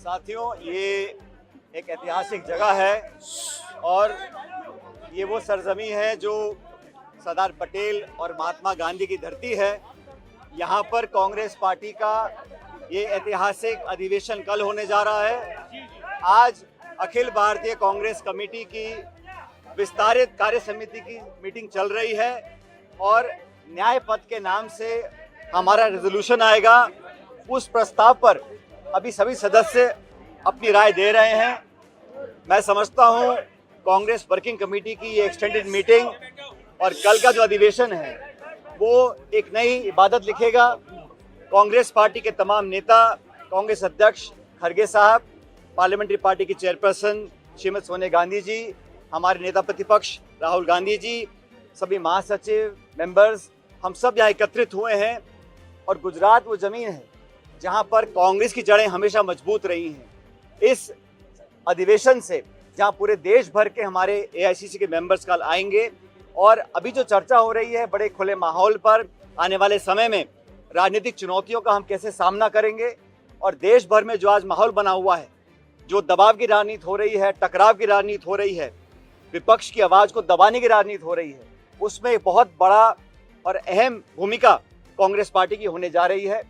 साथियों, ये एक ऐतिहासिक जगह है और ये वो सरजमी है जो सरदार पटेल और महात्मा गांधी की धरती है। यहाँ पर कांग्रेस पार्टी का ये ऐतिहासिक अधिवेशन कल होने जा रहा है। आज अखिल भारतीय कांग्रेस कमेटी की विस्तारित कार्य समिति की मीटिंग चल रही है और न्याय पथ के नाम से हमारा रेजोल्यूशन आएगा। उस प्रस्ताव पर अभी सभी सदस्य अपनी राय दे रहे हैं। मैं समझता हूं कांग्रेस वर्किंग कमेटी की ये एक्सटेंडेड मीटिंग और कल का जो अधिवेशन है वो एक नई इबादत लिखेगा। कांग्रेस पार्टी के तमाम नेता, कांग्रेस अध्यक्ष खड़गे साहब, पार्लियामेंट्री पार्टी की चेयरपर्सन श्रीमती सोनिया गांधी जी, हमारे नेता प्रतिपक्ष राहुल गांधी जी, सभी महासचिव, मेंबर्स, हम सब यहाँ एकत्रित हुए हैं। और गुजरात वो ज़मीन है जहाँ पर कांग्रेस की जड़ें हमेशा मजबूत रही हैं। इस अधिवेशन से जहाँ पूरे देश भर के हमारे एआईसीसी के मेंबर्स कल आएंगे और अभी जो चर्चा हो रही है बड़े खुले माहौल पर आने वाले समय में राजनीतिक चुनौतियों का हम कैसे सामना करेंगे और देश भर में जो आज माहौल बना हुआ है, जो दबाव की राजनीति हो रही है, टकराव की राजनीति हो रही है, विपक्ष की आवाज़ को दबाने की राजनीति हो रही है, उसमें बहुत बड़ा और अहम भूमिका कांग्रेस पार्टी की होने जा रही है।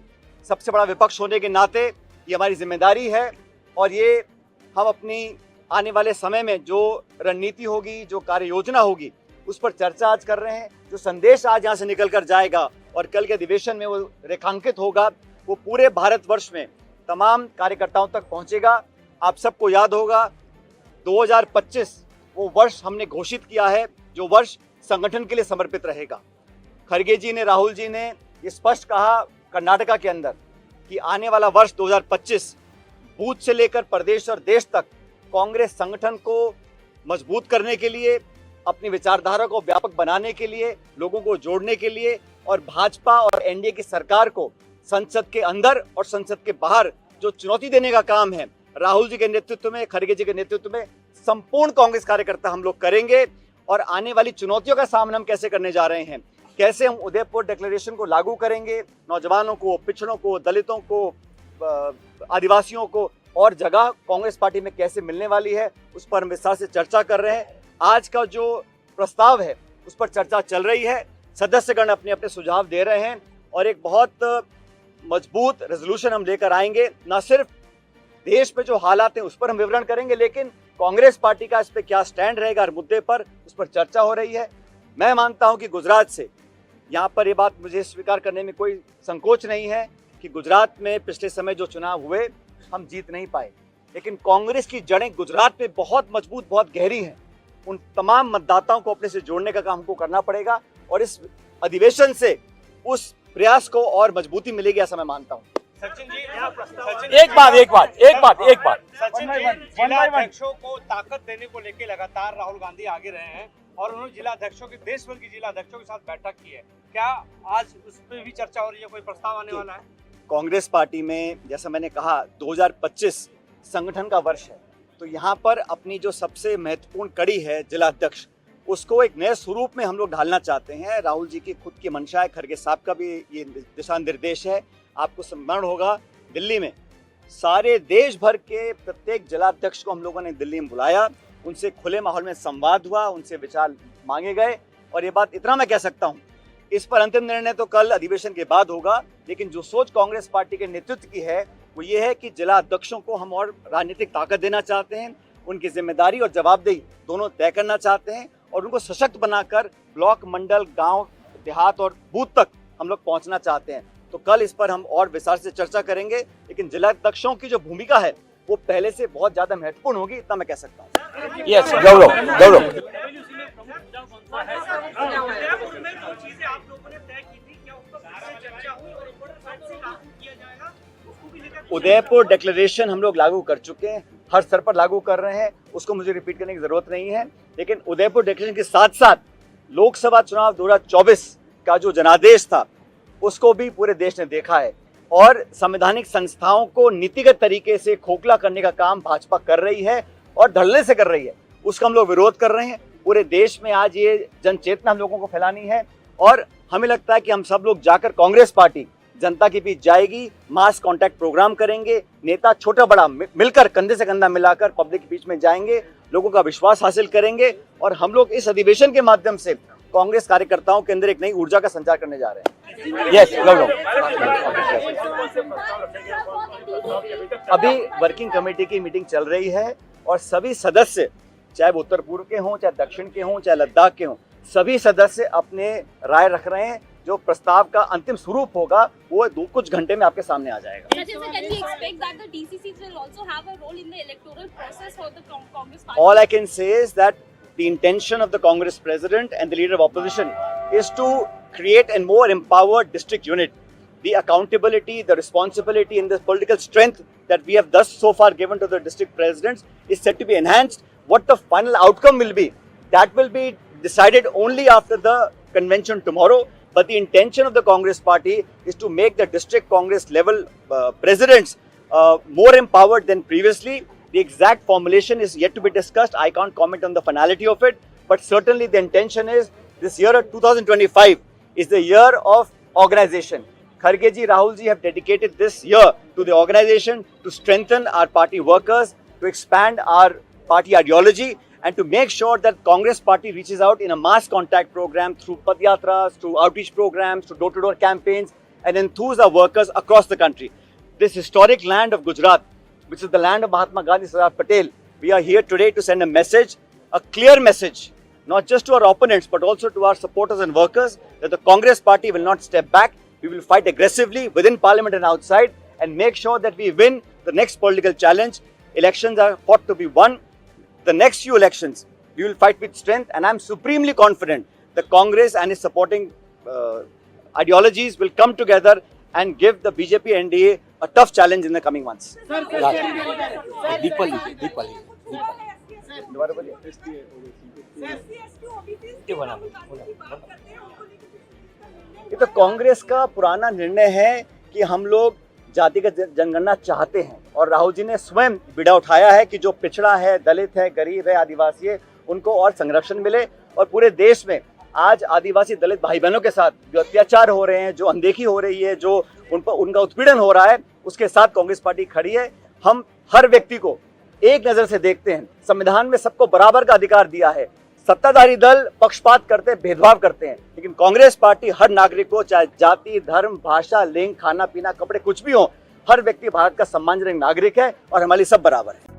सबसे बड़ा विपक्ष होने के नाते ये हमारी जिम्मेदारी है और ये हम अपनी आने वाले समय में जो रणनीति होगी, जो कार्य योजना होगी, उस पर चर्चा आज कर रहे हैं। जो संदेश आज यहाँ से निकल कर जाएगा और कल के अधिवेशन में वो रेखांकित होगा, वो पूरे भारतवर्ष में तमाम कार्यकर्ताओं तक पहुँचेगा। आप सबको याद होगा 2025 वो वर्ष हमने घोषित किया है जो वर्ष संगठन के लिए समर्पित रहेगा। खड़गे जी ने, राहुल जी ने ये स्पष्ट कहा कर्नाटका के अंदर कि आने वाला वर्ष 2025 बूथ से लेकर प्रदेश और देश तक कांग्रेस संगठन को मजबूत करने के लिए, अपनी विचारधारा को व्यापक बनाने के लिए, लोगों को जोड़ने के लिए और भाजपा और एनडीए की सरकार को संसद के अंदर और संसद के बाहर जो चुनौती देने का काम है, राहुल जी के नेतृत्व में, खड़गे जी के नेतृत्व में संपूर्ण कांग्रेस कार्यकर्ता हम लोग करेंगे। और आने वाली चुनौतियों का सामना हम कैसे करने जा रहे हैं, कैसे हम उदयपुर डिक्लेरेशन को लागू करेंगे, नौजवानों को, पिछड़ों को, दलितों को, आदिवासियों को और जगह कांग्रेस पार्टी में कैसे मिलने वाली है, उस पर हम विस्तार से चर्चा कर रहे हैं। आज का जो प्रस्ताव है उस पर चर्चा चल रही है, सदस्यगण अपने अपने सुझाव दे रहे हैं और एक बहुत मजबूत रेजोल्यूशन हम लेकर आएंगे। न सिर्फ देश में जो हालात हैं उस पर हम विवरण करेंगे, लेकिन कांग्रेस पार्टी का इस पर क्या स्टैंड रहेगा हर मुद्दे पर, उस पर चर्चा हो रही है। मैं मानता हूं कि गुजरात से, यहाँ पर ये बात मुझे स्वीकार करने में कोई संकोच नहीं है कि गुजरात में पिछले समय जो चुनाव हुए हम जीत नहीं पाए, लेकिन कांग्रेस की जड़ें गुजरात में बहुत मजबूत, बहुत गहरी हैं। उन तमाम मतदाताओं को अपने से जोड़ने का काम हमको करना पड़ेगा और इस अधिवेशन से उस प्रयास को और मजबूती मिलेगी, ऐसा मैं मानता हूँ। सचिन जी, एक बात सचिन जी, जिला अध्यक्षों को ताकत देने को लेकर लगातार राहुल गांधी आगे रहे हैं और उन्होंने जिला अध्यक्षों की, देश भर की जिला अध्यक्षों के साथ बैठक की है। क्या आज उस पर भी चर्चा हो रही है, कोई प्रस्ताव आने वाला है? कांग्रेस पार्टी में जैसा मैंने कहा 2025 संगठन का वर्ष है, तो यहाँ पर अपनी जो सबसे महत्वपूर्ण कड़ी है जिला अध्यक्ष, उसको एक नए स्वरूप में हम लोग ढालना चाहते हैं। राहुल जी की खुद की मंशा है, खड़गे साहब का भी ये दिशा निर्देश है। आपको स्मरण होगा दिल्ली में सारे देश भर के प्रत्येक जिलाध्यक्ष को हम लोगों ने दिल्ली में बुलाया, उनसे खुले माहौल में संवाद हुआ, उनसे विचार मांगे गए और ये बात इतना मैं कह सकता हूँ, इस पर अंतिम निर्णय तो कल अधिवेशन के बाद होगा। लेकिन जो सोच कांग्रेस पार्टी के नेतृत्व की है वो ये है कि जिला अध्यक्षों को हम और राजनीतिक ताकत देना चाहते हैं, उनकी जिम्मेदारी और जवाबदेही दोनों तय करना चाहते हैं और उनको सशक्त बनाकर ब्लॉक, मंडल, गाँव, देहात और बूथ तक हम लोग पहुँचना चाहते हैं। तो कल इस पर हम और विस्तार से चर्चा करेंगे, लेकिन जिला अध्यक्षों की जो भूमिका है वो पहले से बहुत ज्यादा महत्वपूर्ण होगी, इतना मैं कह सकता हूँ। यस, गौरव उदयपुर डिक्लेरेशन हम लोग लागू कर चुके हैं, हर स्तर पर लागू कर रहे हैं, उसको मुझे रिपीट करने की जरूरत नहीं है। लेकिन उदयपुर डिक्लेरेशन के साथ साथ लोकसभा चुनाव 2024 का जो जनादेश था उसको भी पूरे देश ने देखा है और संवैधानिक संस्थाओं को नीतिगत तरीके से खोखला करने का काम भाजपा कर रही है और धड़ल्ले से कर रही है, उसका हम लोग विरोध कर रहे हैं। पूरे देश में आज ये जन चेतना हम लोगों को फैलानी है और हमें लगता है कि हम सब लोग जाकर कांग्रेस पार्टी जनता के बीच जाएगी, मास कांटेक्ट प्रोग्राम करेंगे, नेता छोटा बड़ा मिलकर कंधे से कंधा मिलाकर पब्लिक के बीच में जाएंगे, लोगों का विश्वास हासिल करेंगे और हम लोग इस अधिवेशन के माध्यम से कांग्रेस कार्यकर्ताओं के अंदर एक नई ऊर्जा का संचार करने जा रहे हैं। यस, अभी वर्किंग कमेटी की मीटिंग चल रही है और सभी सदस्य, चाहे वो उत्तर पूर्व के हों, चाहे दक्षिण के हों, चाहे लद्दाख के हों, सभी सदस्य अपने राय रख रहे हैं। जो प्रस्ताव का अंतिम स्वरूप होगा वो कुछ घंटे में आपके सामने आ जाएगा। All I can say is that the intention of the Congress president and the leader of opposition is to create a more empowered district unit. The accountability, the responsibility and the political strength that we have thus so far given to the district presidents is set to be enhanced. What the final outcome will be, that will be decided only after the convention tomorrow. But the intention of the Congress party is to make the district Congress level presidents more empowered than previously. The exact formulation is yet to be discussed. I can't comment on the finality of it, but certainly the intention is this year of 2025 is the year of organization. Kharge ji, Rahul ji have dedicated this year to the organization to strengthen our party workers, to expand our party ideology, and to make sure that Congress party reaches out in a mass contact program through padyatras, through outreach programs, through door-to-door campaigns, and enthuse our workers across the country. This historic land of Gujarat, which is the land of Mahatma Gandhi, Sardar Patel, we are here today to send a message, a clear message, not just to our opponents, but also to our supporters and workers, that the Congress party will not step back. We will fight aggressively within parliament and outside and make sure that we win the next political challenge. Elections are fought to be won. The next few elections, we will fight with strength, and I am supremely confident that Congress and its supporting ideologies will come together and give the BJP NDA a tough challenge in the coming months. ये तो कांग्रेस का पुराना निर्णय है कि हम लोग जातिगत जनगणना चाहते हैं और राहुल जी ने स्वयं बीड़ा उठाया है कि जो पिछड़ा है, दलित है, गरीब है, आदिवासी है, उनको और संरक्षण मिले। और पूरे देश में आज आदिवासी दलित भाई बहनों के साथ जो अत्याचार हो रहे हैं, जो अनदेखी हो रही है, जो उनका उत्पीड़न हो रहा है, उसके साथ कांग्रेस पार्टी खड़ी है। हम हर व्यक्ति को एक नजर से देखते हैं। संविधान में सबको बराबर का अधिकार दिया है। सत्ताधारी दल पक्षपात करते, भेदभाव करते हैं, लेकिन कांग्रेस पार्टी हर नागरिक को, चाहे जाति, धर्म, भाषा, लिंग, खाना पीना, कपड़े कुछ भी हो, हर व्यक्ति भारत का सम्मानजनक नागरिक है और हमारे सब बराबर है।